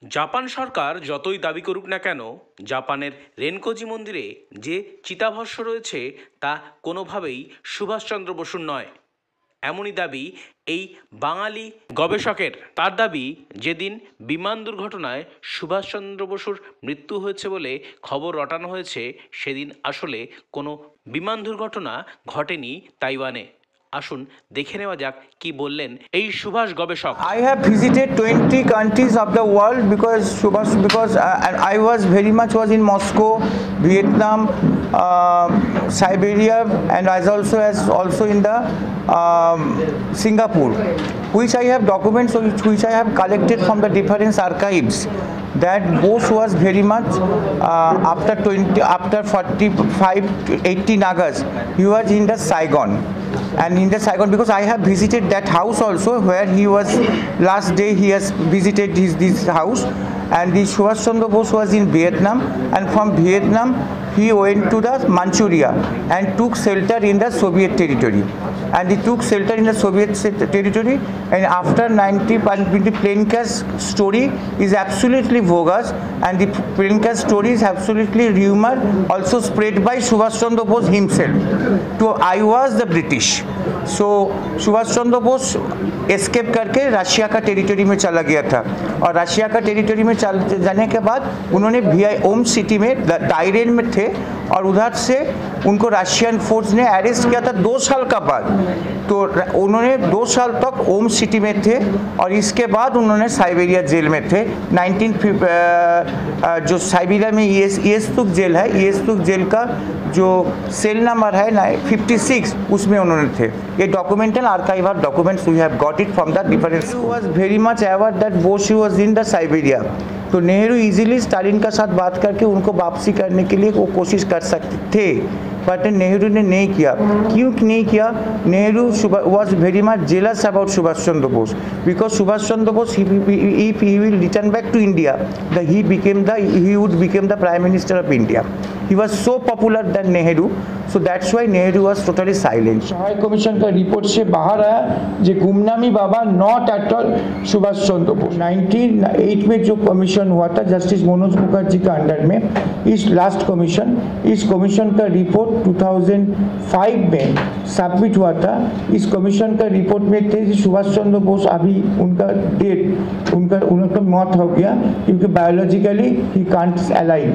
Japan সরকার যতই দাবি করুক না কেন, জাপানের রেনকোজি মন্দিরে যে চিতাভস্ম রয়েছে তা কোনোভাবেই সুভাষচন্দ্র বসুর নয়। এমনই দাবি এই বাঙালি গবেষকের। তার দাবি, যেদিন বিমান দুর্ঘটনায় সুভাষচন্দ্র বসুর মৃত্যু হয়েছে বলে খবর রটানো হয়েছে, সেদিন আসলে কোনো বিমান দুর্ঘটনা ঘটেনি তাইওয়ানে। আসুন দেখে নেওয়া যাক কি বললেন এই সুভাষ গবেষক। I have visited 20 countries of the world because and I was very much was in Moscow, Vietnam, Siberia, and also in the Singapore, which I have documents which I have collected from the different archives. That Bose was very much after 45 to 18 August, he was in the Saigon. And in the Saigon, because I have visited that house also, where he was last day he has visited this house. And the Subhash Chandra Bose was in Vietnam, and from Vietnam he went to the Manchuria and took shelter in the Soviet territory. And he took shelter in the Soviet territory, and after 90, the plane crash story is absolutely bogus, and the plane crash story is absolutely rumor also spread by Subhash Chandra Bose himself. So I was the British. So Subhash Chandra Bose escape करके Russia का territory में चला गया था, और Russia का territory में जाने के बाद उन्होंने ओम सिटी में दायरेन में थे, और उधर से उनको रशियन फोर्स ने अरेस्ट किया था 2 साल का बाद। तो उन्होंने 2 साल तक ओम सिटी में थे, और इसके बाद उन्होंने साइबेरिया जेल में थे। जो साइबेरिया में येस्तुक जेल है, येस्तुक जेल का जो सेल नंबर है 56, उसमें उन्होंने थे। ये documental archive are documents we have got it from the different. Was very much aware that Bose was in the Siberia. तो नेहरू इजीली स्टालिन का साथ बात करके उनको वापसी करने के लिए वो कोशिश कर सकते थे, बट नेहरू ने नहीं किया। क्यों नहीं किया? Nehru was very much jealous about Subhash Chandra Bose, because Subhash Chandra Bose, if he will return back to India, he would become the Prime Minister of India. He was so popular than Nehru, so that's why Nehru was totally silent. Sahay commission का report से बाहर आया जो Gumnami Baba not at all Subhash Chandra Bose. 1908 में जो commission हुआ था justice Manoj Mukherjee का अंडर में, इस लास्ट कमीशन, इस कमीशन का रिपोर्ट 2005 में सबमिट हुआ था। इस कमीशन का रिपोर्ट में थे कि सुभाष चंद्र बोस अभी उनका मौत हो गया क्योंकि बायोलॉजिकली ही कांट अलाइव।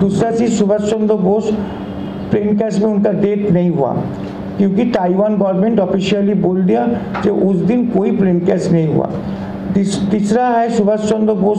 दूसरा चीज, सुभाष चंद्र बोस प्लेन क्रैश में उनका डेथ नहीं हुआ क्योंकि ताइवान गवर्नमेंट ऑफिशियली बोल दिया कि उस दिन कोई प्लेन क्रैश नहीं हुआ। तीसरा है सुभाष चंद्र बोस